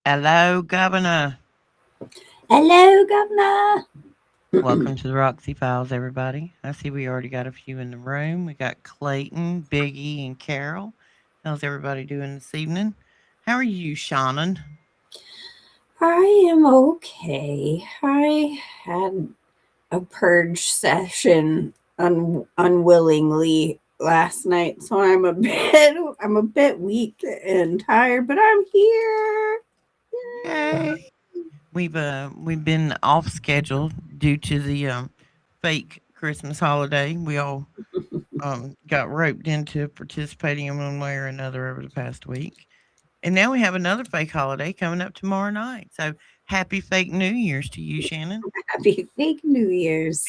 Hello, Governor. Hello, Governor. Welcome to the Roxy Files, everybody. I see we already got a few in the room. We got Clayton, Biggie, and Carol. How's everybody doing this evening? How are you, Shannon? I am okay. I had a purge session unwillingly last night, so I'm a bit weak and tired, but I'm here. Yay! We've been off schedule due to the fake Christmas holiday. We all got roped into participating in one way or another over the past week. And now we have another fake holiday coming up tomorrow night. So happy fake New Year's to you, Shannon. Happy fake New Year's.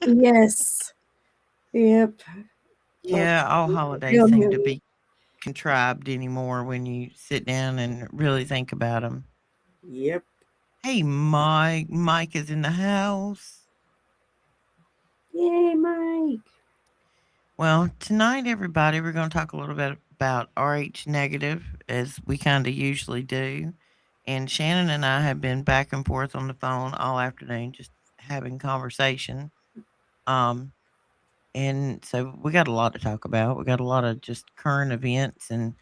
Yes. Yep. Oh, Yeah, all holidays real seem New to Year. be contrived anymore when you sit down and really think about them. Yep. Hey, Mike. Mike is in the house. Yay, Mike. Well, tonight, everybody, we're going to talk a little bit about RH negative, as we kind of usually do. And Shannon and I have been back and forth on the phone all afternoon, just having conversation. Um, And so we got a lot to talk about. We got a lot of just current events and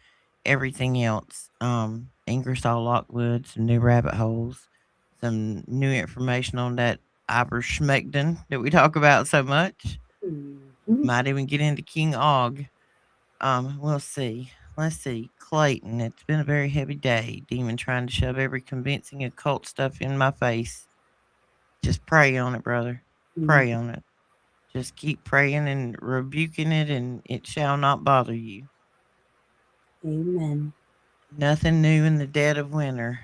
everything else. Ingersoll Lockwood, some new rabbit holes, some new information on that Iberschmectin that we talk about so much. Mhm. Might even get into King Og. We'll see. Let's see. Clayton, it's been a very heavy day. Demon trying to shove every convincing occult stuff in my face. Just pray on it, brother. Mhm. Pray on it. Just keep praying and rebuking it, and it shall not bother you. Amen. Nothing new in the dead of winter.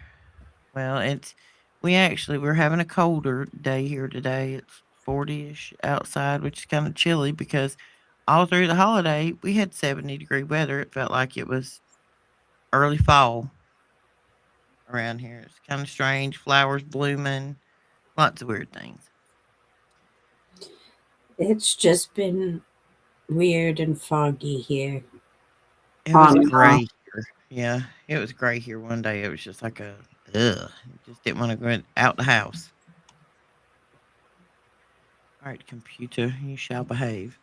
Well, we're having a colder day here today. It's 40ish outside, which is kind of chilly because all through the holiday we had 70-degree weather. It felt like it was early fall around here. It's kind of strange. Flowers blooming, lots of weird things. It's just been weird and foggy here. It was On and off. gray here. Yeah, it was gray here one day. It was just like a ugh. Just didn't want to go out the house. All right, computer, you shall behave.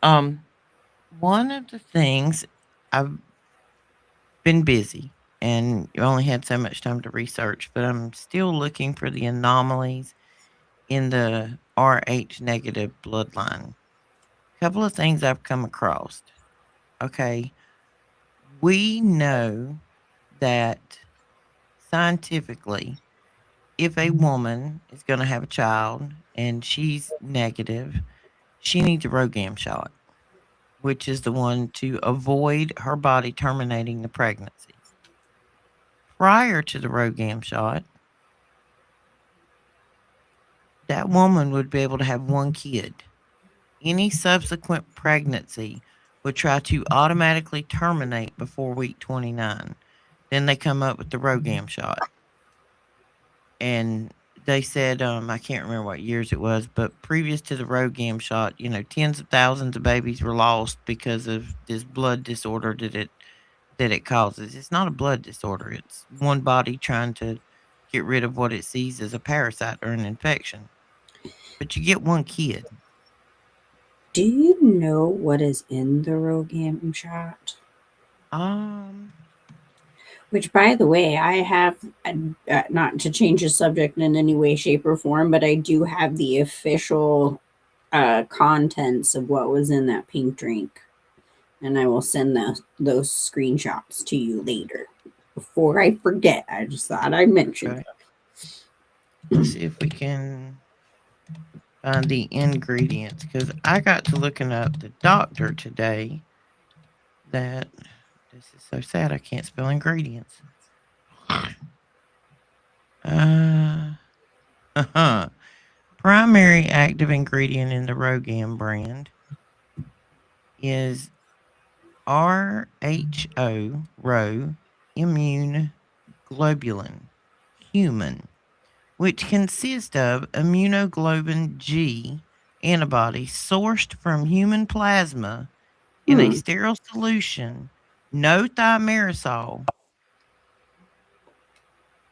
Um, One of the things I've been busy and you only had so much time to research, but I'm still looking for the anomalies in the RH negative bloodline. Couple of things I've come across. Okay, we know that scientifically, if a woman is going to have a child and she's negative, she needs a ROGAM shot, which is the one to avoid her body terminating the pregnancy. Prior to the ROGAM shot, that woman would be able to have one kid. Any subsequent pregnancy would try to automatically terminate before week 29. Then they come up with the ROGAM shot. And they said, I can't remember what years it was, but previous to the ROGAM shot, tens of thousands of babies were lost because of this blood disorder that it causes. It's not a blood disorder. It's one body trying to get rid of what it sees as a parasite or an infection. But you get one kid. Do you know what is in the Rogam shot? Um, Which, by the way, I have, not to change the subject in any way, shape, or form, but I do have the official contents of what was in that pink drink. And I will send those screenshots to you later. Before I forget, I just thought I'd mention okay. Let's see if we can find the ingredients because I got to looking up the doctor today. That this is so sad. I can't spell ingredients. Uh, Primary active ingredient in the Rogam brand is RHO Rho immune globulin human, which consists of immunoglobulin G antibody sourced from human plasma in a it. sterile solution, no thimerosal,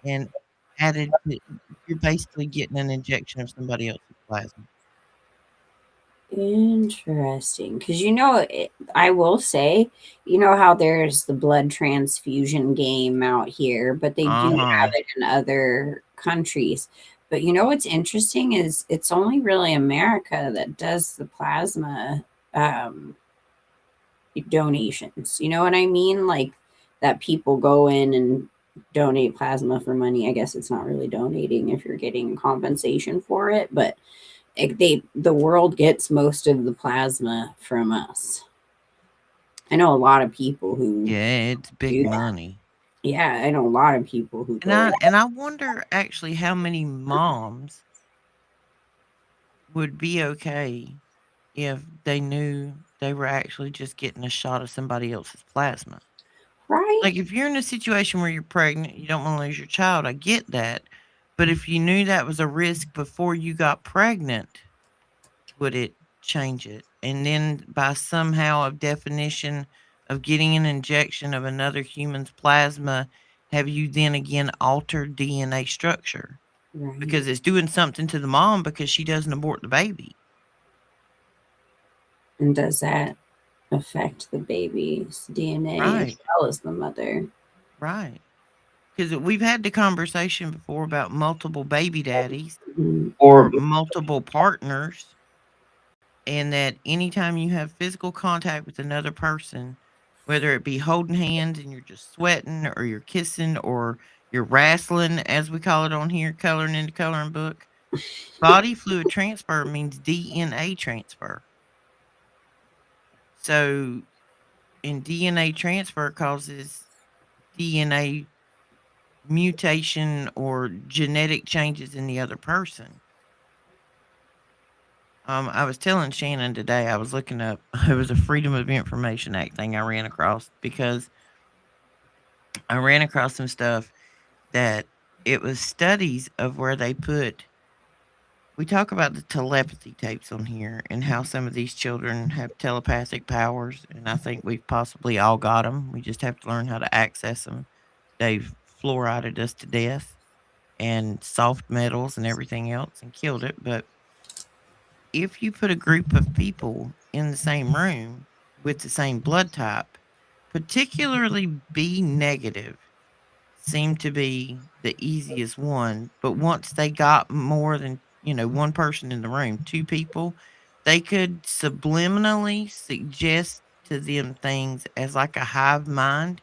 and added to, you're basically getting an injection of somebody else's plasma. Interesting. Because, I will say, how there's the blood transfusion game out here, but they do have Uh-huh. it in other countries. But what's interesting is it's only really America that does the plasma um, donations. You know what I mean? Like that people go in and donate plasma for money. I guess it's not really donating if you're getting compensation for it, but the world gets most of the plasma from us. I know a lot of people who Yeah, it's big do that. money. Yeah, I know a lot of people who And go. I wonder actually how many moms would be okay if they knew they were actually just getting a shot of somebody else's plasma. Right? Like, if you're in a situation where you're pregnant, you don't wanna lose your child, I get that. But if you knew that was a risk before you got pregnant, would it change it? And then by somehow of definition of getting an injection of another human's plasma, have you then again altered DNA structure? Right. Because it's doing something to the mom because she doesn't abort the baby. And does that affect the baby's DNA as Right, well as the mother? right. Because we've had the conversation before about multiple baby daddies Mhm. or multiple partners, and that anytime you have physical contact with another person, whether it be holding hands and you're just sweating or you're kissing or you're wrestling, as we call it on here, coloring in the coloring book, body fluid transfer means DNA transfer. So, and DNA transfer causes DNA mutation or genetic changes in the other person. I was telling Shannon today, I was looking up, it was a Freedom of Information Act thing I ran across because I ran across some stuff that it was studies of where they put, we talk about the telepathy tapes on here and how some of these children have telepathic powers. And I think we've possibly all got them. We just have to learn how to access them. They've fluorided us to death and soft metals and everything else and killed it. But if you put a group of people in the same room with the same blood type, particularly B negative, seemed to be the easiest one. But once they got more than, one person in the room, two people, they could subliminally suggest to them things as like a hive mind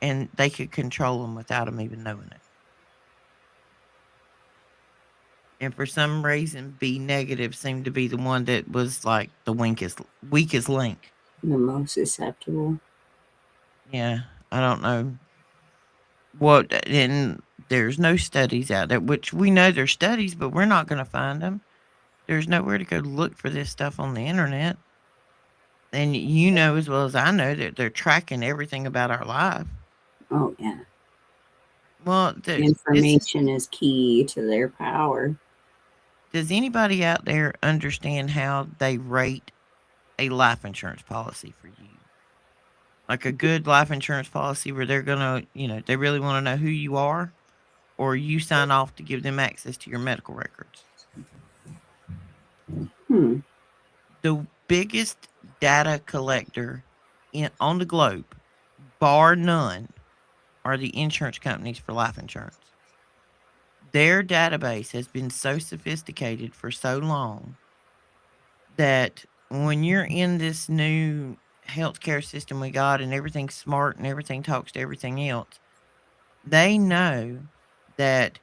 and they could control them without them even knowing it. And for some reason, B negative seemed to be the one that was like the weakest link. The most susceptible. Yeah, I don't know what, and there's no studies out there, which we know there's studies, but we're not going to find them. There's nowhere to go look for this stuff on the internet. And you know as well as I know that they're tracking everything about our life. Oh yeah. Well, this is, Information is key to their power. does anybody out there understand how they rate a life insurance policy for you? Like a good life insurance policy where they're going to, they really want to know who you are or you sign off to give them access to your medical records. Hmm. The biggest data collector on the globe, bar none, are the insurance companies for life insurance. Their database has been so sophisticated for so long that when you're in this new healthcare system we got and everything's smart and everything talks to everything else, they know that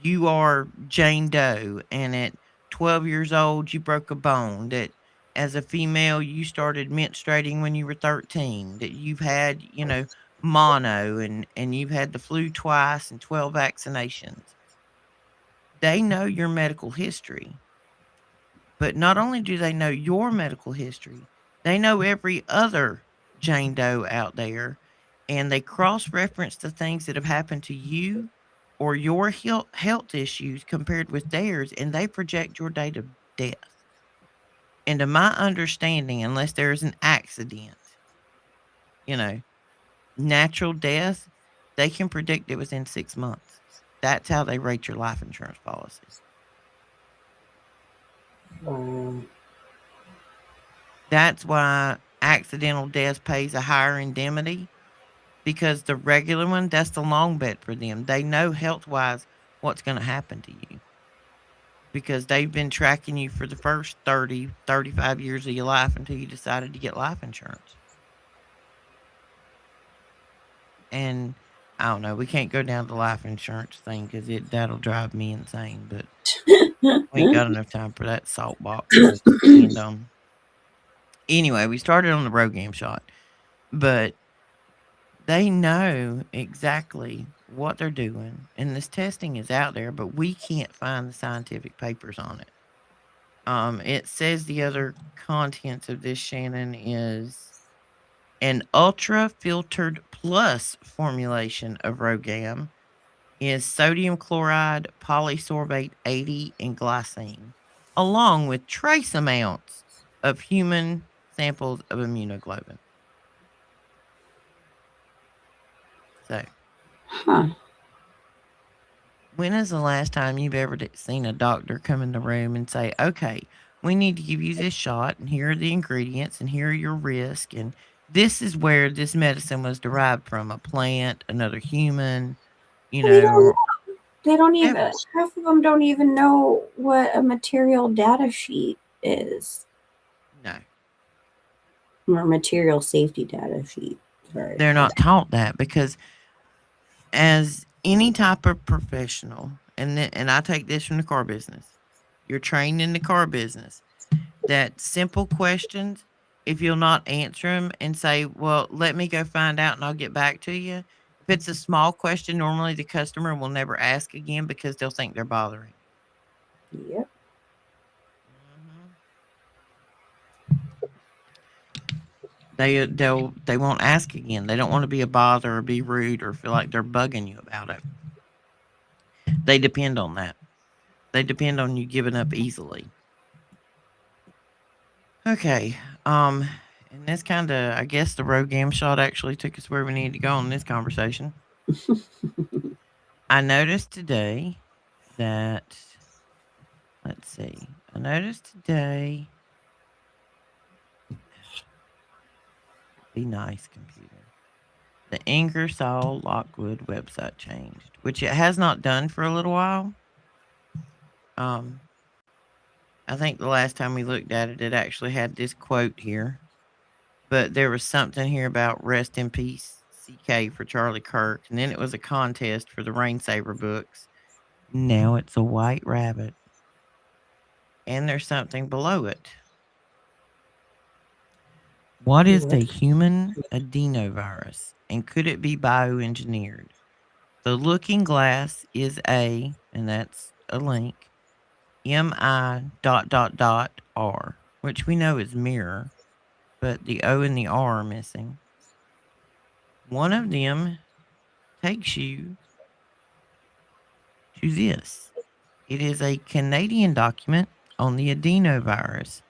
you are Jane Doe and at 12 years old you broke a bone, that as a female you started menstruating when you were 13, that you've had, mono and you've had the flu twice and 12 vaccinations. They know your medical history. But not only do they know your medical history, they know every other Jane Doe out there, and they cross reference the things that have happened to you or your health issues compared with theirs, and they project your date of death. And to my understanding, unless there is an accident, you know, natural death, they can predict it within 6 months. That's how they rate your life insurance policy. Wow. That's why accidental death pays a higher indemnity, because the regular one, that's the long bet for them. They know health wise what's going to happen to you because they've been tracking you for the first 30, 35 years of your life until you decided to get life insurance. And I don't know, we can't go down the life insurance thing because that'll drive me insane, but we ain't got enough time for that salt box to end on. Anyway, we started on the Rogam shot, but they know exactly what they're doing, and this testing is out there, but we can't find the scientific papers on it. It says the other contents of this, Shannon, is an ultra filtered plus formulation of Rogam is sodium chloride, polysorbate 80, and glycine, along with trace amounts of human samples of immunoglobulin. So, Huh. when is the last time you've ever seen a doctor come in the room and say, okay, we need to give you this shot, and here are the ingredients, and here are your risks, and this is where this medicine was derived from a plant, another human, They don't. or They don't ever. even. Half of them don't even know what a material data sheet is, No, or material safety data sheet. Sorry. they're not taught that because as any type of professional, and I take this from the car business, you're trained in the car business that simple questions, if you'll not answer them and say, well, let me go find out and I'll get back to you. If it's a small question, normally the customer will never ask again because they'll think they're bothering Yep. you. They won't ask again. They don't want to be a bother or be rude or feel like they're bugging you about it. They depend on that. They depend on you giving up easily. Okay. And this kind of, I guess the road game shot actually took us where we needed to go in this conversation. I noticed today that, let's see, I noticed today, be nice, computer. The Ingersoll Lockwood website changed, which it has not done for a little while. Um, I think the last time we looked at it, it actually had this quote here, but there was something here about rest in peace, CK for Charlie Kirk, and then it was a contest for the Rainsaver books. Now it's a white rabbit, and there's something below it. What is the What? human adenovirus, and could it be bioengineered? The looking glass is a, and that's a link, mi dot dot dot r, which we know is mirror, but the O and the R are missing. One of them takes you to this. It is a Canadian document on the adenovirus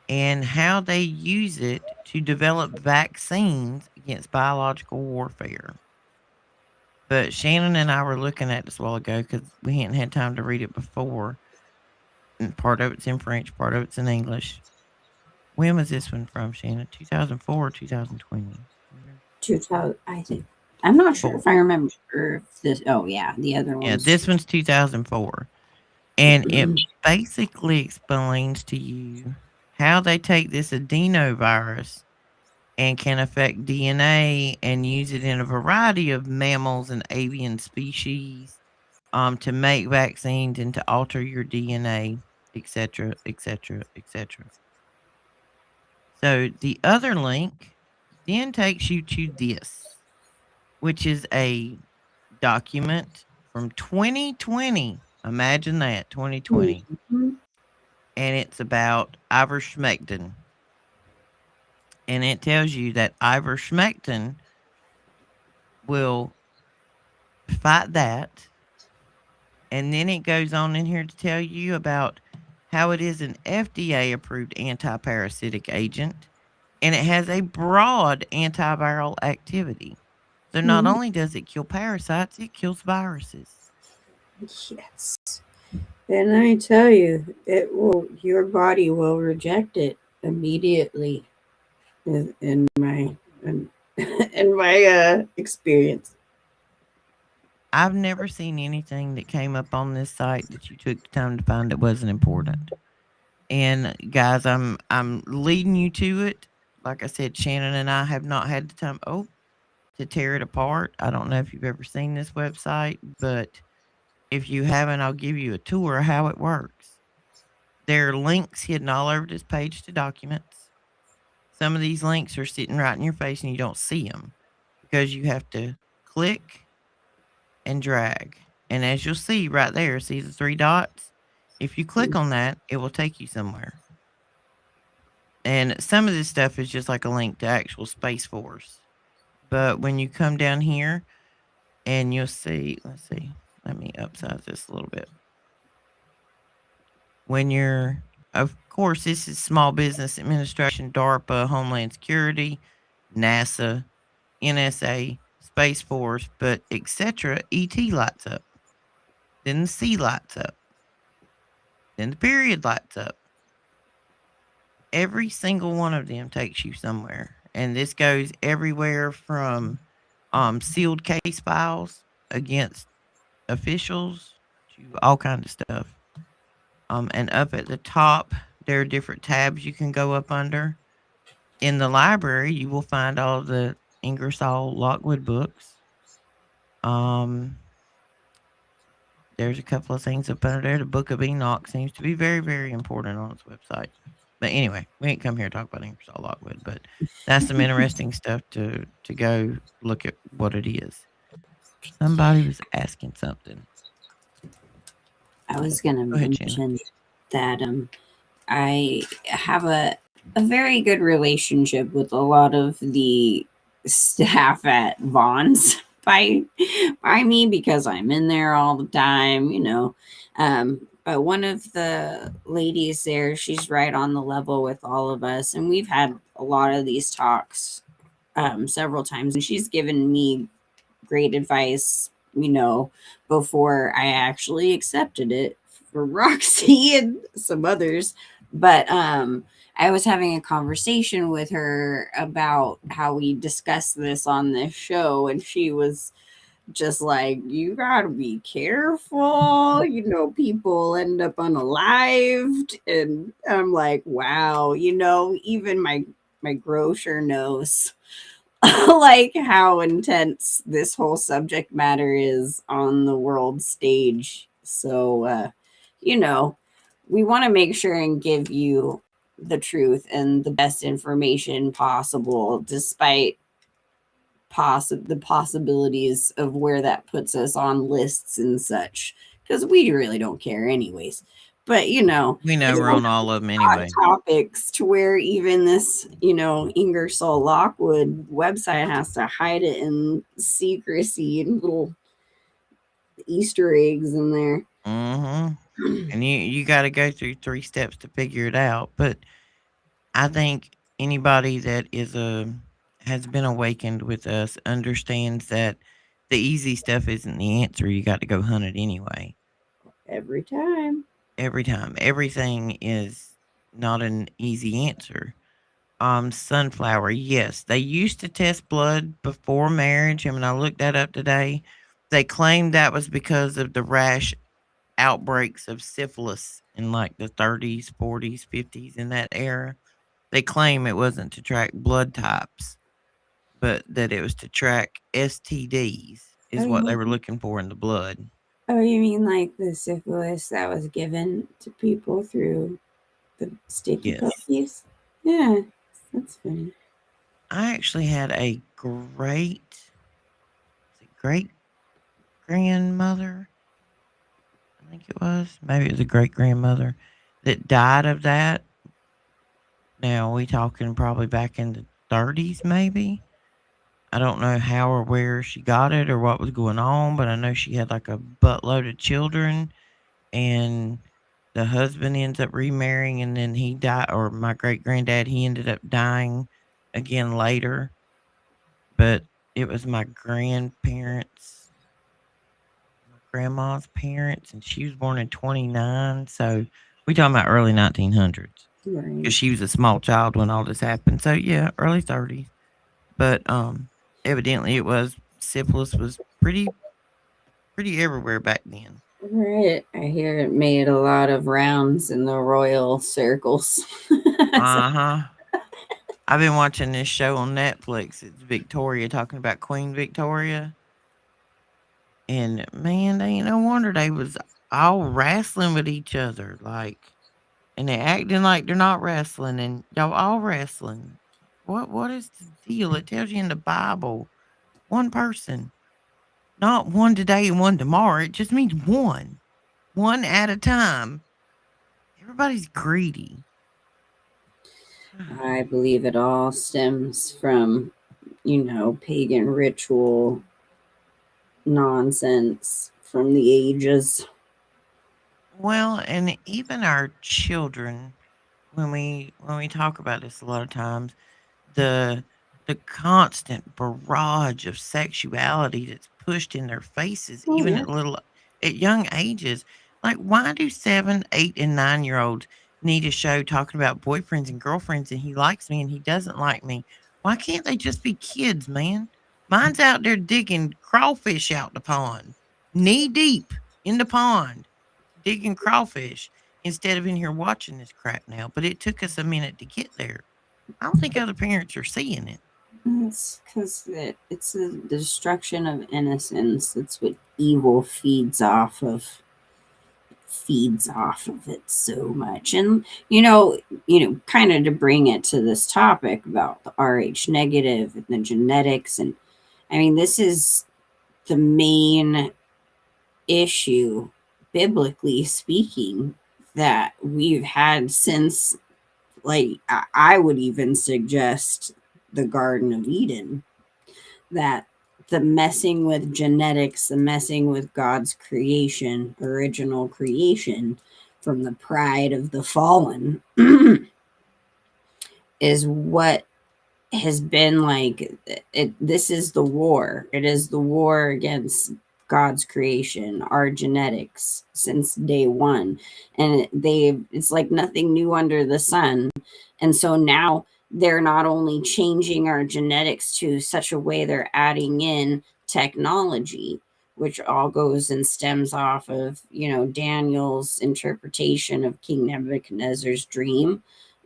and how they use it to develop vaccines against biological warfare. But Shannon and I were looking at this a while ago because we hadn't had time to read it before. And part of it's in French, part of it's in English. When was this one from, Shannon? 2004 or 2020? 2000. I think. I'm not sure Four. if I remember if this. Oh yeah, the other Yeah, ones. this one's 2004. And it basically explains to you how they take this adenovirus and can affect DNA and use it in a variety of mammals and avian species to make vaccines and to alter your DNA, etc., etc., etc. So the other link then takes you to this, which is a document from 2020. Imagine that, 2020. Mhm. And it's about ivermectin. And it tells you that ivermectin will fight that. And then it goes on in here to tell you about how it is an FDA approved antiparasitic agent and it has a broad antiviral activity. So not Mhm. only does it kill parasites, it kills viruses. Yes. And I tell you, it will. Your body will reject it immediately. In my in, in my experience. I've never seen anything that came up on this site that you took the time to find that wasn't important. And guys, I'm leading you to it. Like I said, Shannon and I have not had the time to tear it apart. I don't know if you've ever seen this website, but if you haven't, I'll give you a tour of how it works. There are links hidden all over this page to documents. Some of these links are sitting right in your face and you don't see them because you have to click and drag. And as you'll see right there, see the three dots? If you click on that, it will take you somewhere. And some of this stuff is just like a link to actual Space Force. But when you come down here and you'll see, let's see, let me upsize this a little bit. When you're, of course, this is Small Business Administration, DARPA, Homeland Security, NASA, NSA, Space Force, but etc. ET lights up. Then the C lights up. Then the period lights up. Every single one of them takes you somewhere. And this goes everywhere from sealed case files against officials to all kinds of stuff. And up at the top, there are different tabs you can go up under. In the library, you will find all of the Ingersoll Lockwood books. Um, there's a couple of things up under there. The Book of Enoch seems to be very, very important on its website. But anyway, we ain't come here to talk about Ingersoll Lockwood, but that's some interesting stuff to go look at what it is. Somebody was asking something. I was gonna Go ahead, Shannon. mention that I have a very good relationship with a lot of the staff at Vaughn's by me because I'm in there all the time, you know. But one of the ladies there, she's right on the level with all of us, and we've had a lot of these talks several times, and she's given me great advice, you know, before I actually accepted it for Roxy and some others. But I was having a conversation with her about how we discussed this on this show, and she was just like, you gotta be careful, you know, people end up unalived. And I'm like, wow, you know, even my grocer knows like how intense this whole subject matter is on the world stage. So, you know, we want to make sure and give you the truth and the best information possible, despite the possibilities of where that puts us on lists and such, because we really don't care, anyways. But you know, We know it's we're one of on all of them hot anyway. topics to where even this, you know, Ingersoll Lockwood website has to hide it in secrecy and little Easter eggs in there. Mm-hmm. And you got to go through three steps to figure it out. But I think anybody that has been awakened with us understands that the easy stuff isn't the answer. You got to go hunt it anyway. Every time. Every time. Everything is not an easy answer. Sunflower, yes. They used to test blood before marriage. I mean, I looked that up today. They claimed that was because of the rash outbreaks of syphilis in like the 30s, 40s, 50s in that era. They claim it wasn't to track blood types, but that it was to track STDs Oh, is you what they were mean? looking for in the blood. Oh, you mean like the syphilis that was given to people through the sticky Yes. puppies? Yeah, that's funny. I actually had a great grandmother, I think it was. Maybe it was a great grandmother that died of that. Now we talking probably back in the 30s, maybe. I don't know how or where she got it or what was going on, but I know she had like a buttload of children, and the husband ends up remarrying, and then he died, or my great granddad, he ended up dying again later. But it was my grandma's parents, and she was born in 29. So we talking about early 1900s because Right. she was a small child when all this happened. So yeah, early 30s. But evidently it was syphilis was pretty everywhere back then. Right. I hear it made a lot of rounds in the royal circles. So, Uh huh. I've been watching this show on Netflix. It's Victoria talking about Queen Victoria. And man, they ain't no wonder they was all wrestling with each other. Like, and they acting like they're not wrestling and y'all all wrestling. What is the deal? It tells you in the Bible, one person. Not one today and one tomorrow. It just means one. One at a time. Everybody's greedy. I believe it all stems from, pagan ritual nonsense from the ages. Well, and even our children, when we talk about this a lot of times, the the constant barrage of sexuality that's pushed in their faces, Oh, even yeah. at young ages. Like, why do 7, 8, and 9 year olds need a show talking about boyfriends and girlfriends and he likes me and he doesn't like me? Why can't they just be kids, man? Mine's out there digging crawfish out the pond, knee deep in the pond, digging crawfish instead of in here watching this crap now. But it took us a minute to get there. I don't think other parents are seeing it. It's because it's the destruction of innocence. That's what evil feeds off of it so much. And kind of to bring it to this topic about the RH negative and the genetics, and I mean, this is the main issue, biblically speaking, that we've had since, like, I would even suggest the Garden of Eden, that the messing with genetics, the messing with God's creation, original creation, from the pride of the fallen, is what has been like it. This is the war. It is the war against God's creation, our genetics, since day one. And it's like nothing new under the sun. And so now they're not only changing our genetics to such a way, they're adding in technology, which all goes and stems off of, Daniel's interpretation of King Nebuchadnezzar's dream,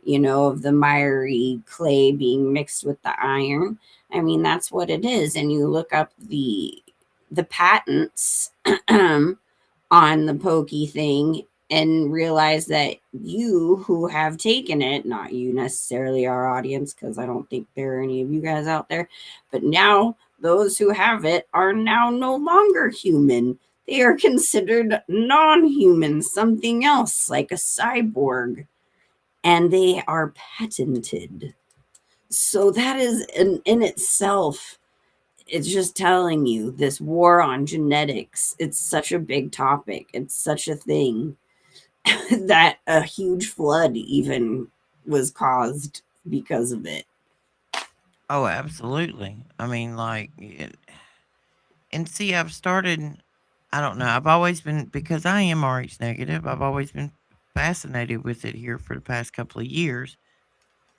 of the miry clay being mixed with the iron. I mean, that's what it is. And you look up the patents on the pokey thing and realize that you who have taken it, not you necessarily, our audience, because I don't think there are any of you guys out there, but now those who have it are now no longer human. They are considered non-human, something else like a cyborg, and they are patented. So that is in itself, it's just telling you this war on genetics. It's such a big topic. It's such a thing that a huge flood even was caused because of it. Oh, absolutely. I mean, like, and see, I've started. I don't know. I've always been because I am RH negative. I've always been fascinated with it here for the past couple of years,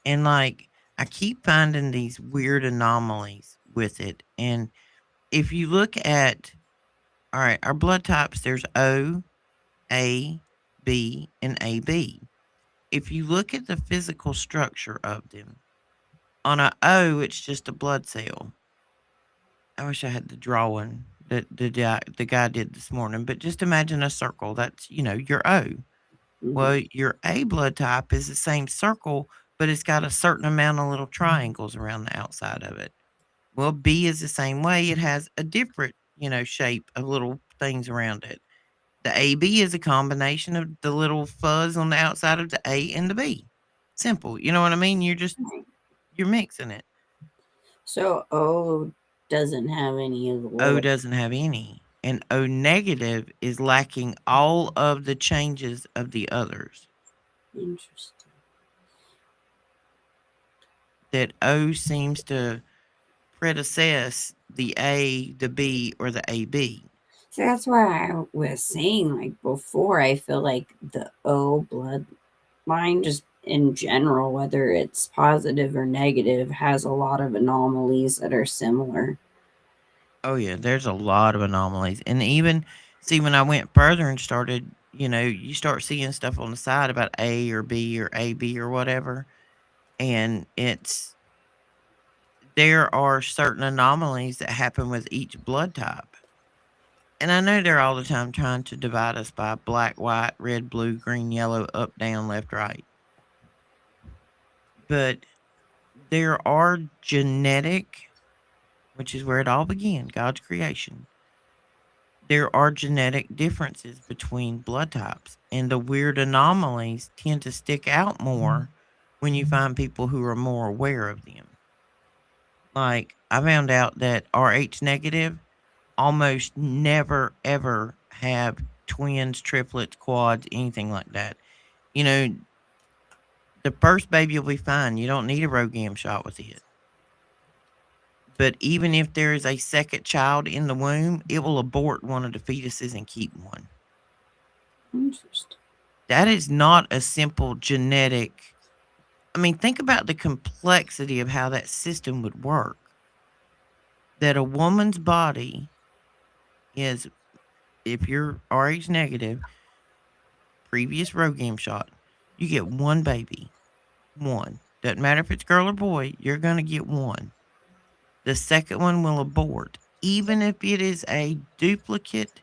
and like, I keep finding these weird anomalies with it. And if you look at, all right, our blood types, there's O, A, B, and AB. If you look at the physical structure of them, on a O, it's just a blood cell. I wish I had the drawing that the guy did this morning, but just imagine a circle. That's, your O. Mhm. Well, your A blood type is the same circle, but it's got a certain amount of little triangles around the outside of it. Well, B is the same way. It has a different, shape of little things around it. The AB is a combination of the little fuzz on the outside of the A and the B. Simple. You know what I mean? You're mixing it. So O doesn't have any of the O little. doesn't have any. And O negative is lacking all of the changes of the others. Interesting. That O seems to predecess the A, the B, or the AB. So that's why I was saying, like before, I feel like the O bloodline, just in general, whether it's positive or negative, has a lot of anomalies that are similar. Oh yeah, there's a lot of anomalies. And even see when I went further and started, you start seeing stuff on the side about A or B or AB or whatever. And there are certain anomalies that happen with each blood type. And I know they're all the time trying to divide us by black, white, red, blue, green, yellow, up, down, left, right. But there are genetic, which is where it all began, God's creation. There are genetic differences between blood types, and the weird anomalies tend to stick out more when you find people who are more aware of them. Like, I found out that RH negative almost never ever have twins, triplets, quads, anything like that. You know, the first baby will be fine. You don't need a ROGAM shot with it. But even if there is a second child in the womb, it will abort one of the fetuses and keep one. Interesting. That is not a simple genetic. I mean, think about the complexity of how that system would work. That a woman's body is, if you're RH negative, previous ROGAM shot, you get one baby. One. Doesn't matter if it's girl or boy, you're going to get one. The second one will abort, even if it is a duplicate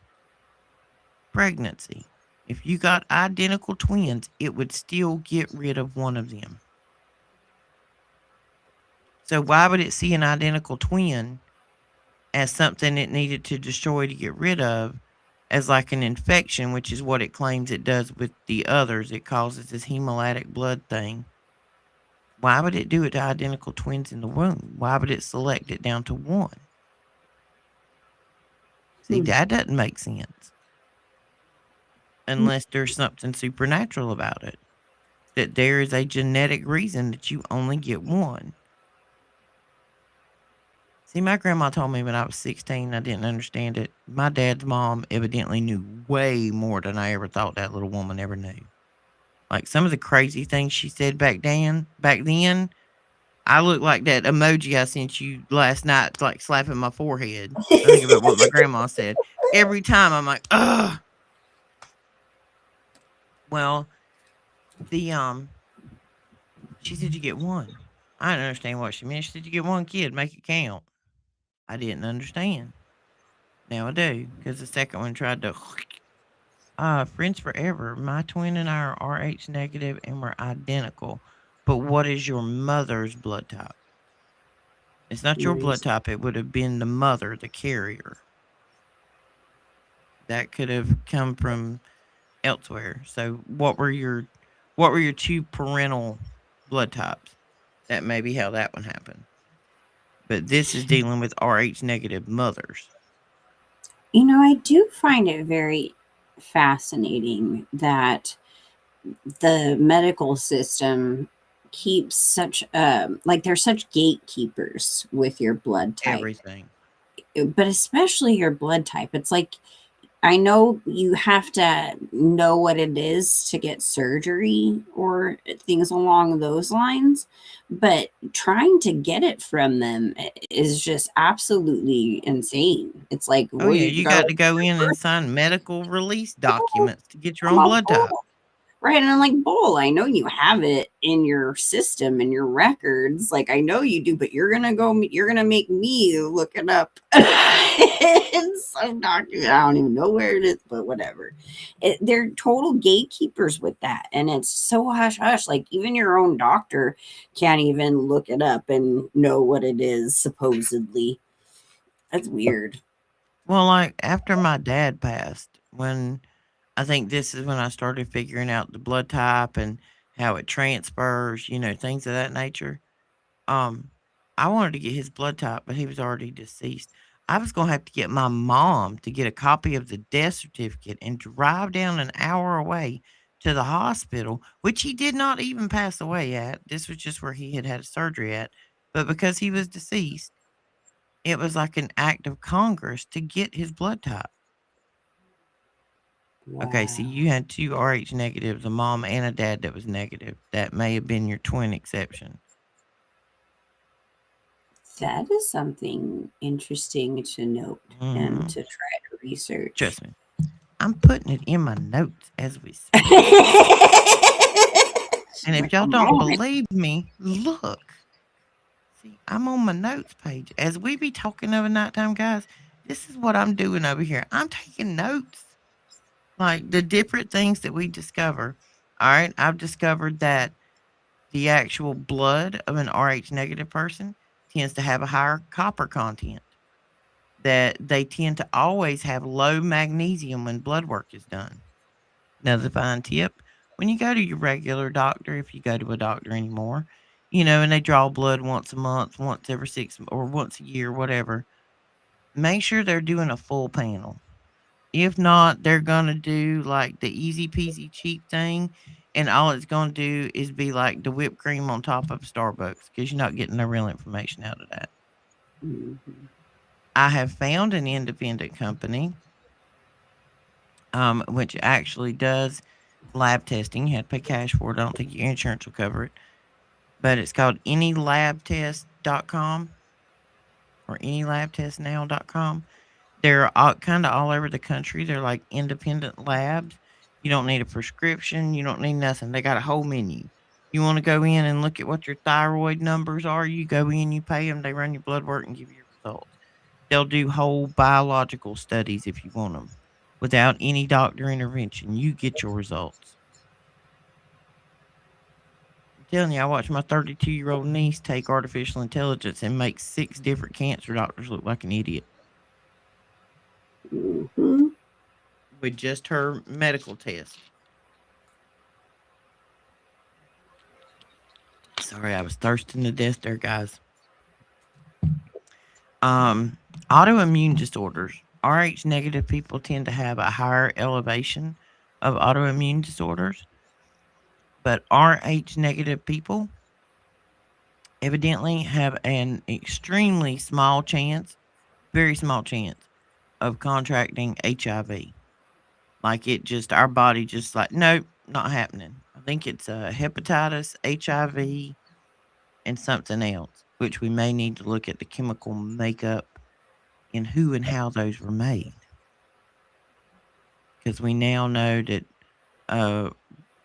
pregnancy. If you got identical twins, it would still get rid of one of them. So why would it see an identical twin as something it needed to destroy to get rid of, as like an infection, which is what it claims it does with the others? It causes this hemolytic blood thing. Why would it do it to identical twins in the womb? Why would it select it down to one? See, Hmm. that doesn't make sense unless there's something supernatural about it. That there is a genetic reason that you only get one. See, my grandma told me when I was 16, I didn't understand it. My dad's mom evidently knew way more than I ever thought that little woman ever knew. Like some of the crazy things she said back then, I look like that emoji I sent you last night, like slapping my forehead. I think about what my grandma said. Every time I'm like, ugh. Well, the she said you get one. I didn't understand what she meant. She said you get one kid, make it count. I didn't understand. Now I do, because the second one tried to friends forever. My twin and I are RH negative and we're identical. But what is your mother's blood type? It's not your blood Nice. type. It would have been the mother, the carrier. That could have come from elsewhere. So what were your two parental blood types? That may be how that one happened. But this is dealing with RH negative mothers. I do find it very fascinating that the medical system keeps such like they're such gatekeepers with your blood type, Everything. but especially your blood type. It's like I know you have to know what it is to get surgery or things along those lines, but trying to get it from them is just absolutely insane. It's like, Oh well, yeah, you you got got to go in and sign medical release documents to get your I'm own a blood type. bull. Right. And I'm like, bull, I know you have it in your system and your records. Like, I know you do, but you're going to make me look it up. It's some document. I don't even know where it is, but whatever. They're total gatekeepers with that. And it's so hush hush. Like, even your own doctor can't even look it up and know what it is, supposedly. That's weird. Well, like after my dad passed, when I think this is when I started figuring out the blood type and how it transfers, things of that nature. Um, I wanted to get his blood type, but he was already deceased. I was going to have to get my mom to get a copy of the death certificate and drive down an hour away to the hospital, which he did not even pass away at. This was just where he had had surgery at. But because he was deceased, it was like an act of Congress to get his blood type. Okay, so Wow. you had two Rh negatives, a mom and a dad that was negative. That may have been your twin exception. That is something interesting to note and Hmm. to try to research. Trust me, I'm putting it in my notes as we speak. And Like, if y'all come don't on. believe me, look. See, I'm on my notes page. As we be talking over nighttime, guys, this is what I'm doing over here. I'm taking notes. Like the different things that we discover. All right. I've discovered that the actual blood of an Rh negative person tends to have a higher copper content, that they tend to always have low magnesium when blood work is done. Another fine tip, when you go to your regular doctor, if you go to a doctor anymore, and they draw blood once a month, once every or once a year, whatever, make sure they're doing a full panel. If not, they're going to do like the easy peasy cheap thing. And all it's going to do is be like the whipped cream on top of Starbucks because you're not getting the real information out of that. Mhm. I have found an independent company, which actually does lab testing. You have to pay cash for it. I don't think your insurance will cover it. But it's called anylabtest.com or anylabtestnow.com. They're kind of all over the country. They're like independent labs. You don't need a prescription. You don't need nothing. They got a whole menu. You want to go in and look at what your thyroid numbers are, you go in, you pay them, they run your blood work and give you your results. They'll do whole biological studies if you want them without any doctor intervention. You get your results. I'm telling you, I watched my 32-year-old niece take artificial intelligence and make 6 different cancer doctors look like an idiot Mhm. with just her medical test. Sorry, I was thirsting to death there, guys. Um, Autoimmune disorders. Rh negative people tend to have a higher elevation of autoimmune disorders, but Rh negative people evidently have an extremely small chance, very small chance, of contracting HIV. Like it just, our body just like, nope, not happening. I think it's hepatitis, HIV, and something else, which we may need to look at the chemical makeup and who and how those were made. Because we now know that, uh,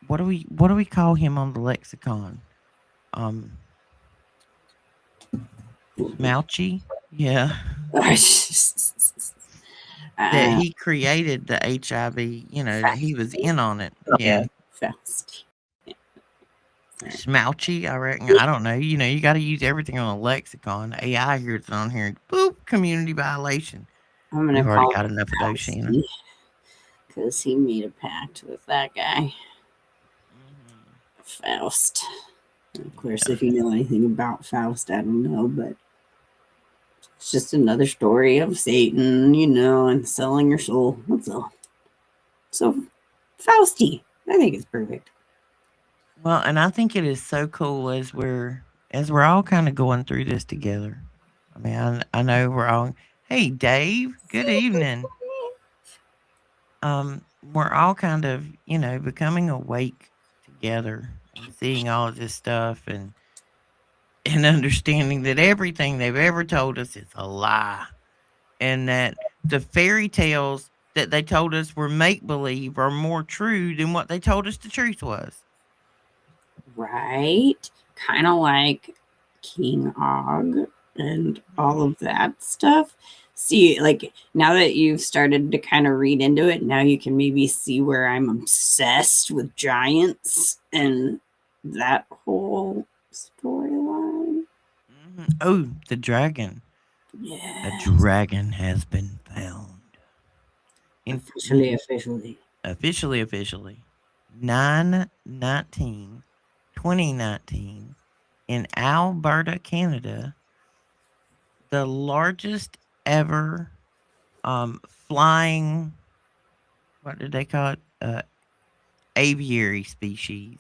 what do we call him on the lexicon? Um, Smouchy? Yeah. That uh, he created the HIV, that he was fascination. in on it. Yeah, Yeah. fast. Smouchy, I reckon. I don't know. You got to use everything on a lexicon. AI hears it on here. Boop, community violation. I'm We've gonna already call got him enough of those, Shannon. Fausty because he made a pact with that guy, Hmm. Faust. Of course, Yeah. if you know anything about Faust, I don't know, but it's just another story of Satan, and selling your soul. That's all. So, Fausty, I think it's perfect. Well, and I think it is so cool as we're all kind of going through this together. I mean, I know we're all. Hey, Dave. Good evening. We're all kind of becoming awake together and seeing all of this stuff and understanding that everything they've ever told us is a lie, and that the fairy tales that they told us were make believe are more true than what they told us the truth was. Right? Kind of like King Og and all of that stuff. See, like now that you've started to kind of read into it, now you can maybe see where I'm obsessed with giants and that whole storyline. Oh, the dragon. A Yes, dragon has been found. In officially. officially 9/19, 2019, in Alberta, Canada, the largest ever flying, what did they call it? Aviary species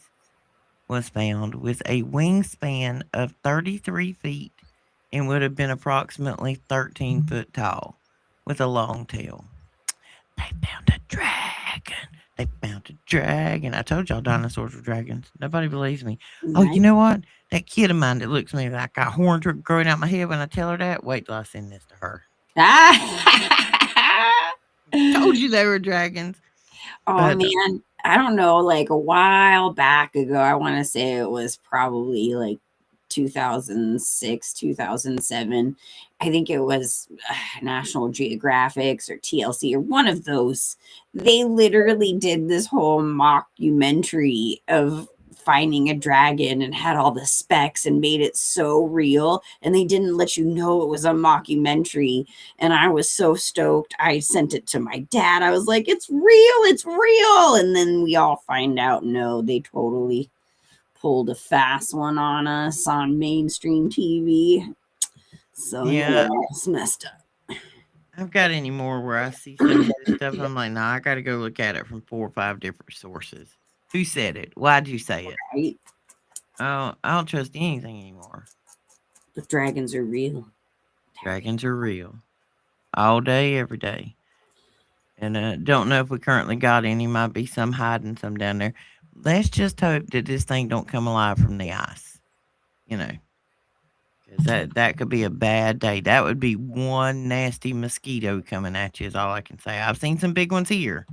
was found with a wingspan of 33 feet and would have been approximately 13 foot tall with a long tail. They found a dragon. dragon. They found a dragon. I told y'all dinosaurs were dragons. Nobody believes me. Oh, Nice. you know what? That kid of mine that looks at me like got horns growing out my head when I tell her that. Wait till I send this to her. Ah! Told you they were dragons. Oh But man, I don't know. Like a while back ago, I want to say it was probably like 2006, 2007. I think it was National Geographics or TLC or one of those. They literally did this whole mockumentary of finding a dragon and had all the specs and made it so real. And they didn't let you know it was a mockumentary, and I was so stoked. I sent it to my dad. I was like, it's real, it's real. And then we all find out, no, they totally pulled a fast one on us on mainstream TV. So, yeah, yeah, it's messed up, I've got any more where I see some of this stuff. I'm like, nah, I got to go look at it from 4 or 5 different sources. Who said it? Why'd you say it? right? I don't trust anything anymore. The dragons are real. They're real. Dragons are real. All day, every day. And don't know if we currently got any. Might be some hiding, some down there. Let's just hope that this thing don't come alive from the ice. You know, because that could be a bad day. That would be one nasty mosquito coming at you. Is all I can say. I've seen some big ones here,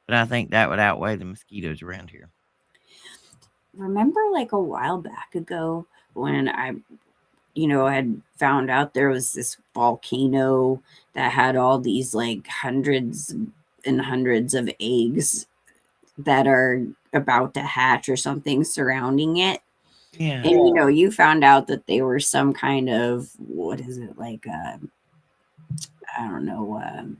but I think that would outweigh the mosquitoes around here. Remember, like a while back ago, when I had found out there was this volcano that had all these like hundreds and hundreds of eggs that are about to hatch or something surrounding it. Yeah. And you found out that they were some kind of, what is it, like I don't know,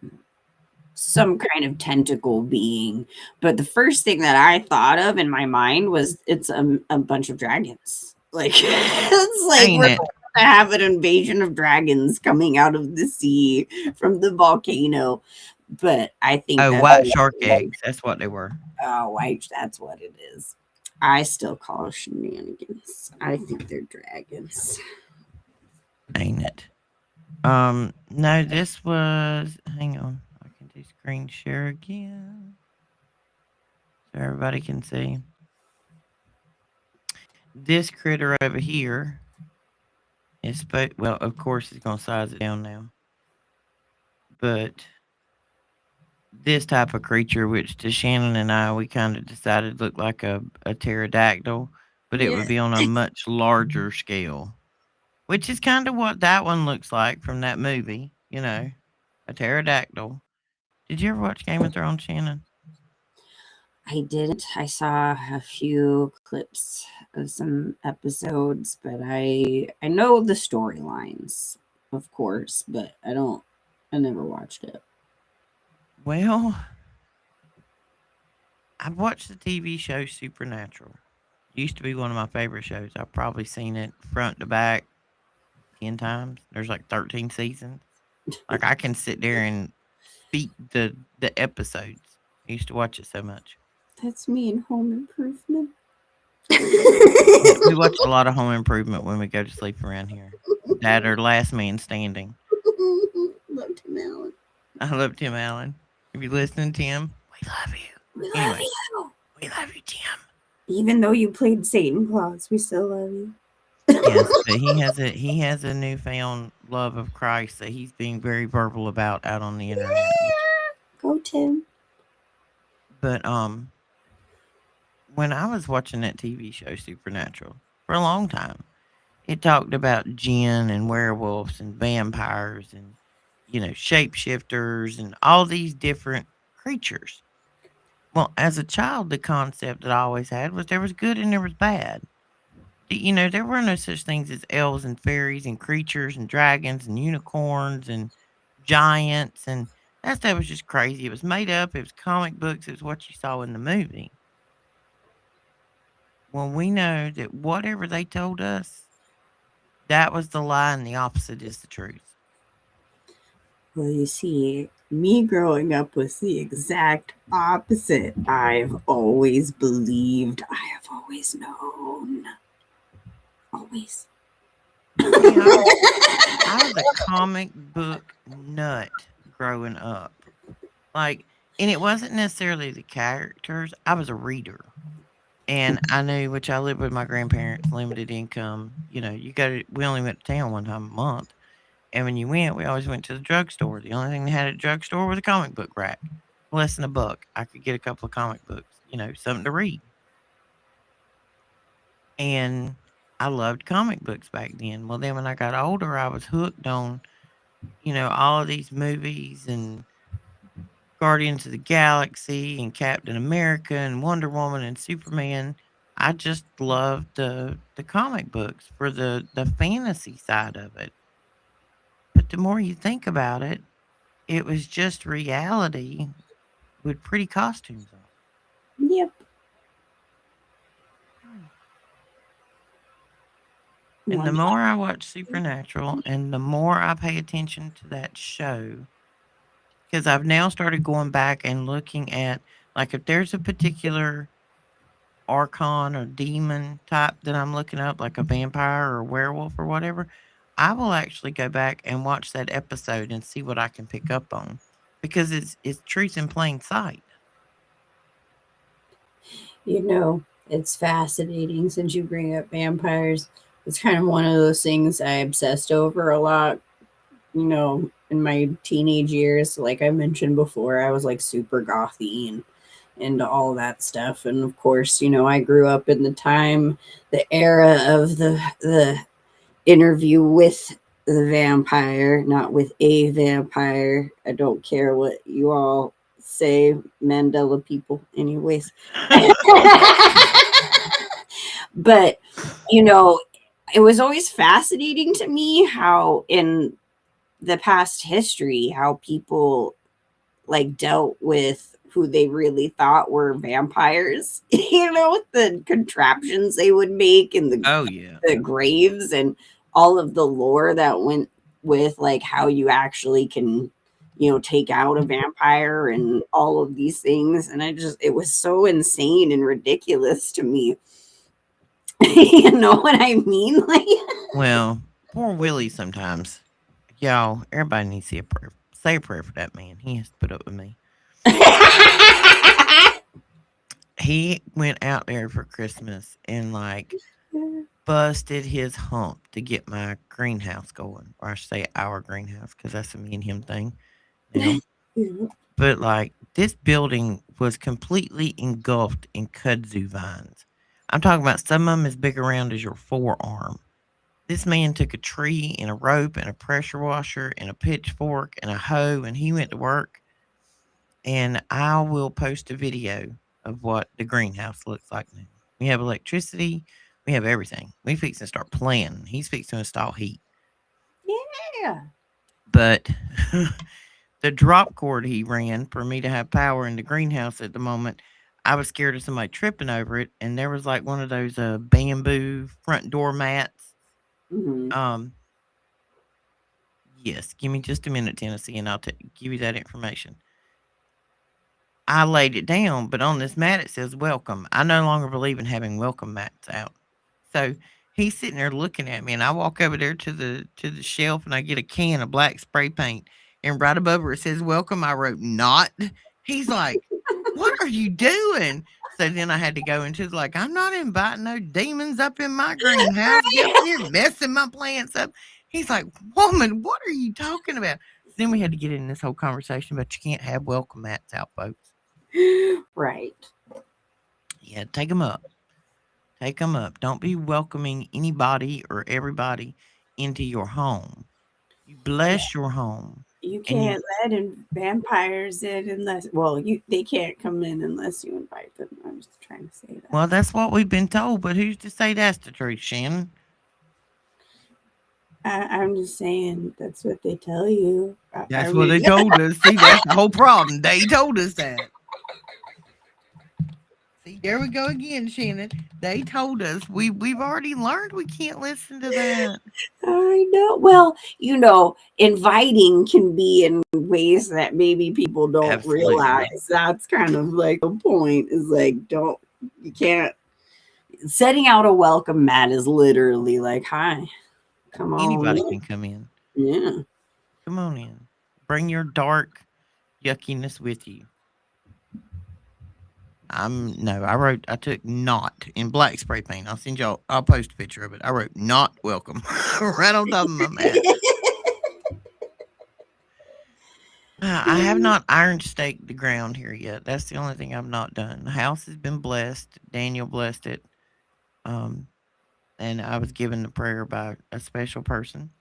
some kind of tentacle being. But the first thing that I thought of in my mind was it's a bunch of dragons. Like it's like Ain't we're it? going to have an invasion of dragons coming out of the sea from the volcano. But I think Oh, that, white shark eggs. That's what they were. oh, that's what it is. I still call it shenanigans. I think they're dragons. Ain't it? No, this was. Hang on. I can do screen share again so everybody can see. This critter over here is well, of course, it's gonna size it down now. But this type of creature, which to Shannon and I, we kind of decided looked like a pterodactyl, but it Yeah. would be on a much larger scale, which is kind of what that one looks like from that movie. A pterodactyl. Did you ever watch Game of Thrones, Shannon? I didn't. I saw a few clips of some episodes, but I know the storylines, of course, but I never watched it. Well, I've watched the TV show Supernatural. It used to be one of my favorite shows. I've probably seen it front to back 10 times. There's like 13 seasons. Like I can sit there and speak the episodes. I used to watch it so much. That's me in Home Improvement. Yeah, we watch a lot of Home Improvement when we go to sleep around here. That or Last Man Standing. Love Tim Allen. I love Tim Allen. If you're listening, Tim, we love you. We love Anyway, you. we love you, Tim. Even though you played Satan Claus, we still love you. Yes, but he has a newfound love of Christ that he's being very verbal about out on the internet. Go, Tim. But when I was watching that TV show Supernatural for a long time, it talked about jinn and werewolves and vampires and shapeshifters and all these different creatures. Well, as a child, the concept that I always had was there was good and there was bad. There were no such things as elves and fairies and creatures and dragons and unicorns and giants, and that stuff was just crazy. It was made up. It was comic books. It was what you saw in the movie. Well, we know that whatever they told us, that was the lie, and the opposite is the truth. Well, you see, me growing up was the exact opposite. I've always believed, I have always known. Always. See, I was a comic book nut growing up. Like And it wasn't necessarily the characters. I was a reader. And I knew, which I lived with my grandparents, limited income. We only went to town one time a month. And when you went, we always went to the drugstore. The only thing they had at the drugstore was a comic book rack. Less than a buck. I could get a couple of comic books, something to read. And I loved comic books back then. Well, then when I got older, I was hooked on, all of these movies and Guardians of the Galaxy and Captain America and Wonder Woman and Superman. I just loved the comic books for the fantasy side of it. But the more you think about it, it was just reality with pretty costumes on. Yep. Hmm. And the One. more I watch Supernatural and the more I pay attention to that show, because I've now started going back and looking at, like, if there's a particular archon or demon type that I'm looking up, like a vampire or a werewolf or whatever, I will actually go back and watch that episode and see what I can pick up on, because it's truth in plain sight. You know, it's fascinating since you bring up vampires. It's kind of one of those things I obsessed over a lot, in my teenage years. Like I mentioned before, I was like super gothy and into all that stuff. And of course, I grew up in the era of the interview with the vampire, not with a vampire. I don't care what you all say, Mandela people, anyways. But, you know, it was always fascinating to me how in the past history, how people like dealt with who they really thought were vampires, the contraptions they would make and Oh yeah. the graves and all of the lore that went with like how you actually can take out a vampire and all of these things. And it was so insane and ridiculous to me. You know what I mean? Like Well, poor Willie sometimes. Y'all, everybody needs to say a prayer. Say a prayer for that man. He has to put up with me. He went out there for Christmas and like busted his hump to get my greenhouse going, or I should say our greenhouse, because that's a me and him thing now. But like this building was completely engulfed in kudzu vines. I'm talking about some of them as big around as your forearm. This man took a tree and a rope and a pressure washer and a pitchfork and a hoe, and he went to work. And I will post a video of what the greenhouse looks like now. We have electricity. We have everything. We fix to start playing. He's fixing to install heat. yeah. But the drop cord he ran for me to have power in the greenhouse at the moment, I was scared of somebody tripping over it. And there was like one of those bamboo front door mats. Mhm. Um, yes, give me just a minute, Tennessee, and I'll give you that information. I laid it down, but on this mat it says welcome. I no longer believe in having welcome mats out. So he's sitting there looking at me, and I walk over there to the shelf and I get a can of black spray paint, and right above where it says welcome, I wrote not. He's like, "What are you doing?" So then I had to go into like, I'm not inviting no demons up in my greenhouse. Get up in here messing my plants up. He's like, "Woman, what are you talking about?" So then we had to get in this whole conversation, but you can't have welcome mats out, folks. Right. Yeah, take them up. Take them up. Don't be welcoming anybody or everybody into your home. You bless your home. You And you, can't let vampires in unless they can't come in unless you invite them. I was trying to say that. well, that's what we've been told, but who's to say that's the truth, Shannon? I'm just saying that's what they tell you. I That's what mean, they told us. See, that's the whole problem. They told us that. See, there we go again, Shannon. They told us. We've already learned we can't listen to that. I know. Well, inviting can be in ways that maybe people don't Absolutely. realize. That's kind of like the point. Is like you can't setting out a welcome mat is literally like, hi, come on Anybody in. can come in. Yeah. Come on in. Bring your dark yuckiness with you. No, I took not in black spray paint. I'll post a picture of it. I wrote not welcome right on top of my mat. I have not iron staked the ground here yet. That's the only thing I've not done. The house has been blessed. Daniel blessed it. Um, and I was given the prayer by a special person.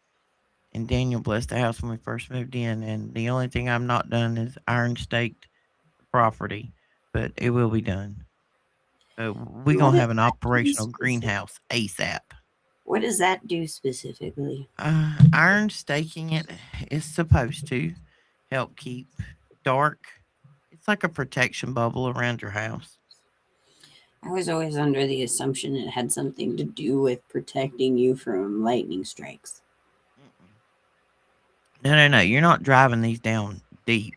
And Daniel blessed the house when we first moved in. And the only thing I've not done is iron staked the property, but it will be done. We're What gonna does have an that do operational specific? greenhouse ASAP. What does that do specifically? Iron staking it is supposed to help keep dark. It's like a protection bubble around your house. I was always under the assumption it had something to do with protecting you from lightning strikes. Mm-mm. No, no, no. You're not driving these down deep.